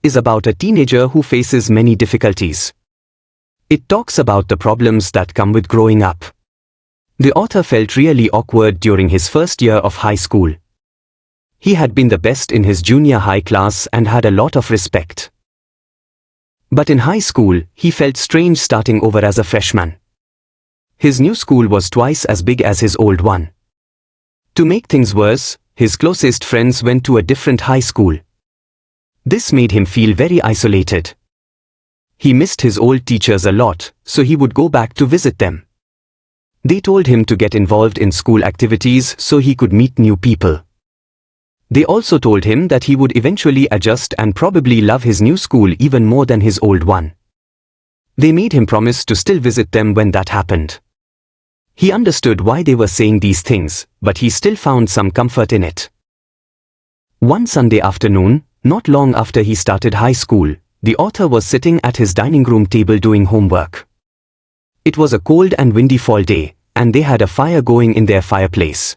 is about a teenager who faces many difficulties. It talks about the problems that come with growing up. The author felt really awkward during his first year of high school. He had been the best in his junior high class and had a lot of respect. But in high school, he felt strange starting over as a freshman. His new school was twice as big as his old one. To make things worse, his closest friends went to a different high school. This made him feel very isolated. He missed his old teachers a lot, so he would go back to visit them. They told him to get involved in school activities so he could meet new people. They also told him that he would eventually adjust and probably love his new school even more than his old one. They made him promise to still visit them when that happened. He understood why they were saying these things, but he still found some comfort in it. One Sunday afternoon, not long after he started high school, the author was sitting at his dining room table doing homework. It was a cold and windy fall day, and they had a fire going in their fireplace.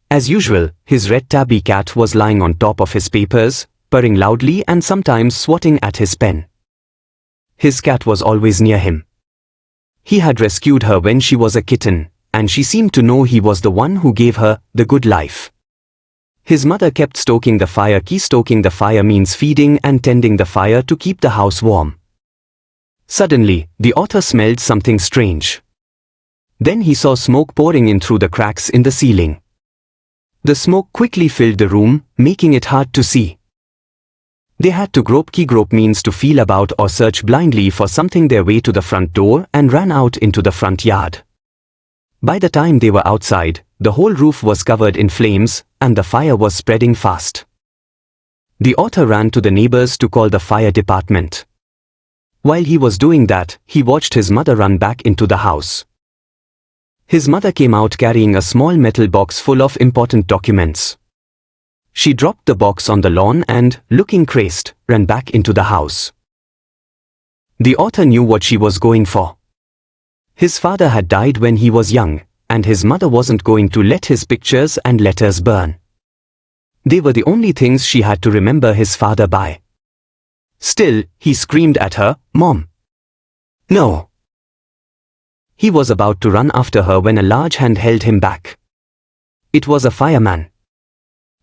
As usual, his red tabby cat was lying on top of his papers, purring loudly and sometimes swatting at his pen. His cat was always near him. He had rescued her when she was a kitten, and she seemed to know he was the one who gave her the good life. His mother kept stoking the fire. Stoking the fire means feeding and tending the fire to keep the house warm. Suddenly, the author smelled something strange. Then he saw smoke pouring in through the cracks in the ceiling. The smoke quickly filled the room, making it hard to see. They had to grope. Grope means to feel about or search blindly for something. Their way to the front door and ran out into the front yard. By the time they were outside, the whole roof was covered in flames, and the fire was spreading fast. The author ran to the neighbors to call the fire department. While he was doing that, he watched his mother run back into the house. His mother came out carrying a small metal box full of important documents. She dropped the box on the lawn and, looking crazed, ran back into the house. The author knew what she was going for. His father had died when he was young, and his mother wasn't going to let his pictures and letters burn. They were the only things she had to remember his father by. Still, he screamed at her, "Mom! No!" He was about to run after her when a large hand held him back. It was a fireman.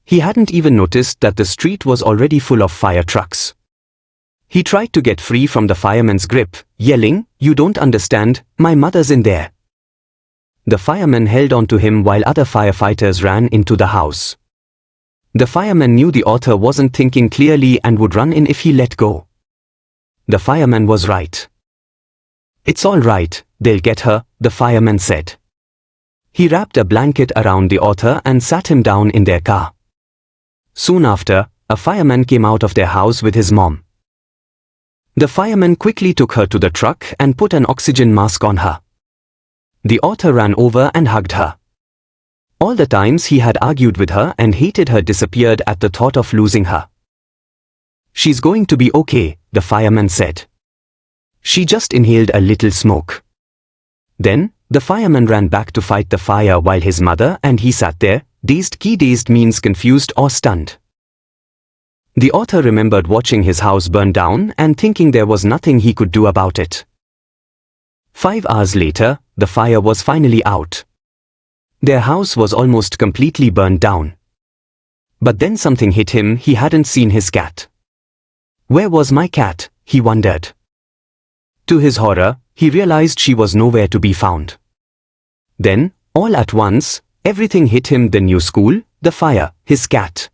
He hadn't even noticed that the street was already full of fire trucks. He tried to get free from the fireman's grip, yelling, "You don't understand, my mother's in there." The fireman held on to him while other firefighters ran into the house. The fireman knew the author wasn't thinking clearly and would run in if he let go. The fireman was right. "It's all right, they'll get her," the fireman said. He wrapped a blanket around the author and sat him down in their car. Soon after, a fireman came out of their house with his mom. The fireman quickly took her to the truck and put an oxygen mask on her. The author ran over and hugged her. All the times he had argued with her and hated her disappeared at the thought of losing her. "She's going to be okay," the fireman said. "She just inhaled a little smoke." Then, the fireman ran back to fight the fire while his mother and he sat there, dazed. Dazed means confused or stunned. The author remembered watching his house burn down and thinking there was nothing he could do about it. 5 hours later, the fire was finally out. Their house was almost completely burned down. But then something hit him. He hadn't seen his cat. Where was my cat, he wondered. To his horror, he realized she was nowhere to be found. Then, all at once, everything hit him: the new school, the fire, his cat.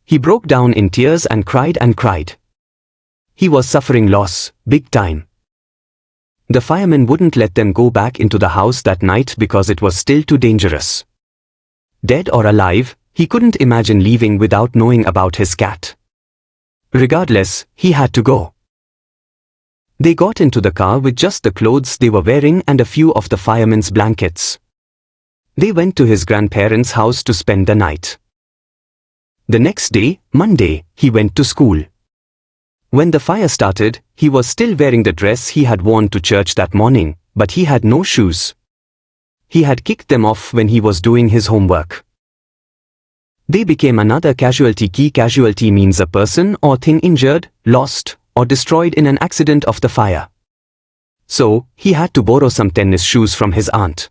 He broke down in tears and cried and cried. He was suffering loss, big time. The firemen wouldn't let them go back into the house that night because it was still too dangerous. Dead or alive, he couldn't imagine leaving without knowing about his cat. Regardless, he had to go. They got into the car with just the clothes they were wearing and a few of the firemen's blankets. They went to his grandparents' house to spend the night. The next day, Monday, he went to school. When the fire started, he was still wearing the dress he had worn to church that morning, but he had no shoes. He had kicked them off when he was doing his homework. They became another casualty. Key casualty means a person or thing injured, lost, or destroyed in an accident of the fire. So, he had to borrow some tennis shoes from his aunt.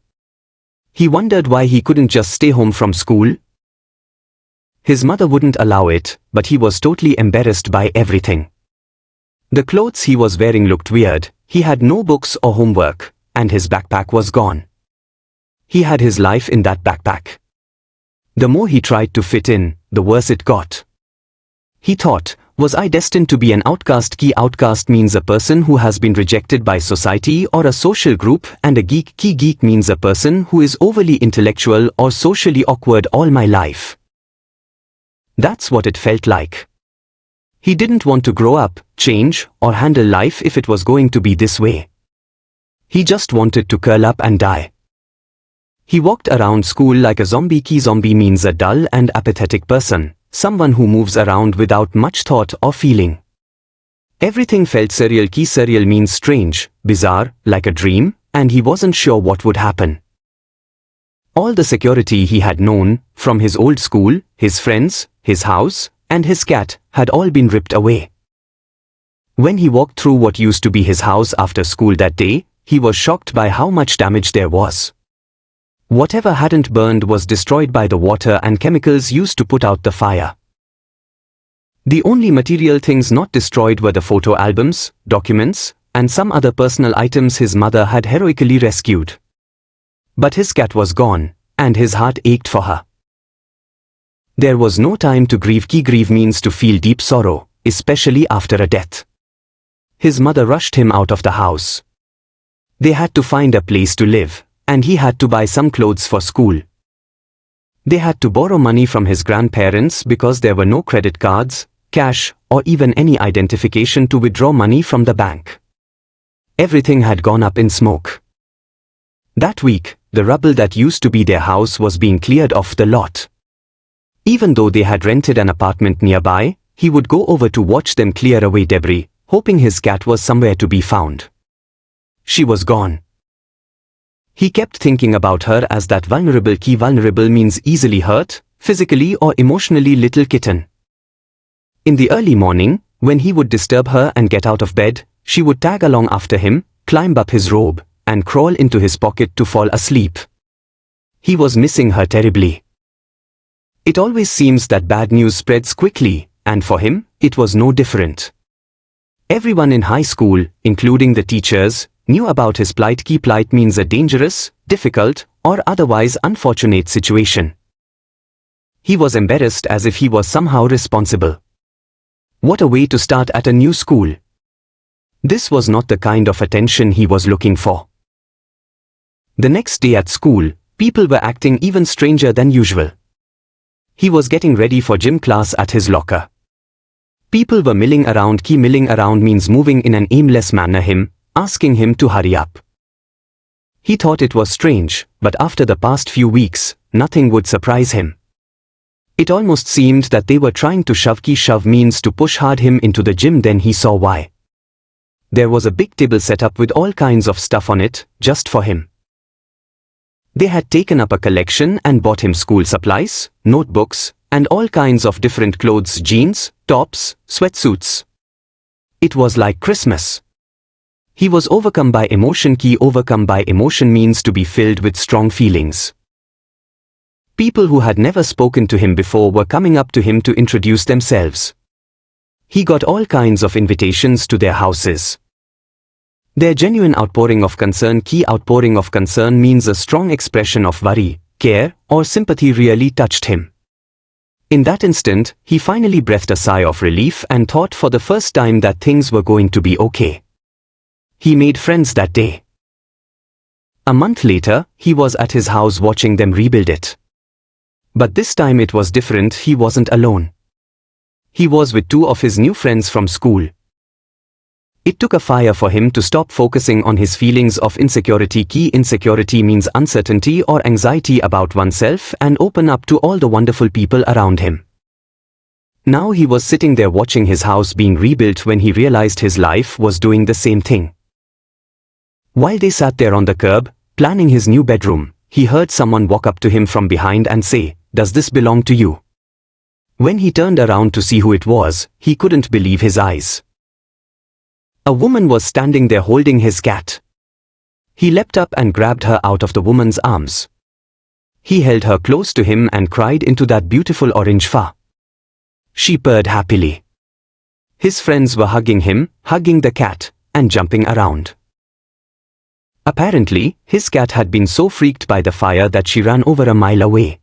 He wondered why he couldn't just stay home from school. His mother wouldn't allow it, but he was totally embarrassed by everything. The clothes he was wearing looked weird, he had no books or homework, and his backpack was gone. He had his life in that backpack. The more he tried to fit in, the worse it got. He thought, was I destined to be an outcast? Key outcast means a person who has been rejected by society or a social group, and a geek. Key geek means a person who is overly intellectual or socially awkward. All my life. That's what it felt like. He didn't want to grow up, change, or handle life if it was going to be this way. He just wanted to curl up and die. He walked around school like a zombie. Key zombie means a dull and apathetic person, someone who moves around without much thought or feeling. Everything felt surreal. Key surreal means strange, bizarre, like a dream, and he wasn't sure what would happen. All the security he had known, from his old school, his friends, his house, and his cat, had all been ripped away. When he walked through what used to be his house after school that day, he was shocked by how much damage there was. Whatever hadn't burned was destroyed by the water and chemicals used to put out the fire. The only material things not destroyed were the photo albums, documents, and some other personal items his mother had heroically rescued. But his cat was gone, and his heart ached for her. There was no time to grieve. Key grieve means to feel deep sorrow, especially after a death. His mother rushed him out of the house. They had to find a place to live, and he had to buy some clothes for school. They had to borrow money from his grandparents because there were no credit cards, cash, or even any identification to withdraw money from the bank. Everything had gone up in smoke. That week, the rubble that used to be their house was being cleared off the lot. Even though they had rented an apartment nearby, he would go over to watch them clear away debris, hoping his cat was somewhere to be found. She was gone. He kept thinking about her as that vulnerable. Key vulnerable means easily hurt, physically or emotionally little kitten. In the early morning, when he would disturb her and get out of bed, she would tag along after him, climb up his robe, and crawl into his pocket to fall asleep. He was missing her terribly. It always seems that bad news spreads quickly, and for him, it was no different. Everyone in high school, including the teachers, knew about his plight. Key plight means a dangerous, difficult, or otherwise unfortunate situation. He was embarrassed as if he was somehow responsible. What a way to start at a new school. This was not the kind of attention he was looking for. The next day at school, people were acting even stranger than usual. He was getting ready for gym class at his locker. People were milling around. Key milling around means moving in an aimless manner, asking him to hurry up. He thought it was strange, but after the past few weeks, nothing would surprise him. It almost seemed that they were trying to shove. Key shove means to push hard him into the gym. Then he saw why. There was a big table set up with all kinds of stuff on it, just for him. They had taken up a collection and bought him school supplies, notebooks, and all kinds of different clothes: jeans, tops, sweatsuits. It was like Christmas. He was overcome by emotion. Key overcome by emotion means to be filled with strong feelings. People who had never spoken to him before were coming up to him to introduce themselves. He got all kinds of invitations to their houses. Their genuine outpouring of concern. Key outpouring of concern means a strong expression of worry, care, or sympathy really touched him. In that instant, he finally breathed a sigh of relief and thought for the first time that things were going to be okay. He made friends that day. A month later, he was at his house watching them rebuild it. But this time it was different. He wasn't alone. He was with two of his new friends from school. It took a fire for him to stop focusing on his feelings of insecurity. Key insecurity means uncertainty or anxiety about oneself and open up to all the wonderful people around him. Now he was sitting there watching his house being rebuilt when he realized his life was doing the same thing. While they sat there on the curb, planning his new bedroom, he heard someone walk up to him from behind and say, "Does this belong to you?" When he turned around to see who it was, he couldn't believe his eyes. A woman was standing there holding his cat. He leapt up and grabbed her out of the woman's arms. He held her close to him and cried into that beautiful orange fur. She purred happily. His friends were hugging him, hugging the cat, and jumping around. Apparently, his cat had been so freaked by the fire that she ran over a mile away.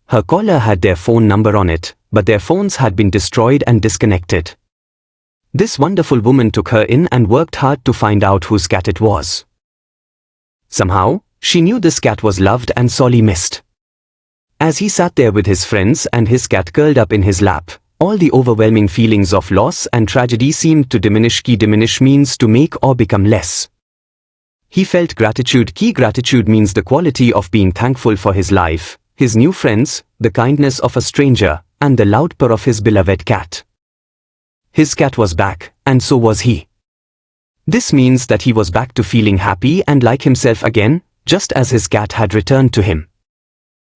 Her collar had their phone number on it, but their phones had been destroyed and disconnected. This wonderful woman took her in and worked hard to find out whose cat it was. Somehow, she knew this cat was loved and sorely missed. As he sat there with his friends and his cat curled up in his lap, all the overwhelming feelings of loss and tragedy seemed to diminish. Diminish means to make or become less. He felt gratitude. Gratitude means the quality of being thankful for his life, his new friends, the kindness of a stranger, and the loud purr of his beloved cat. His cat was back, and so was he. This means that he was back to feeling happy and like himself again, just as his cat had returned to him.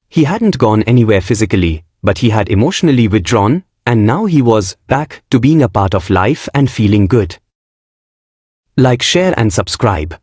He hadn't gone anywhere physically, but he had emotionally withdrawn, and now he was back to being a part of life and feeling good. Like, share and subscribe.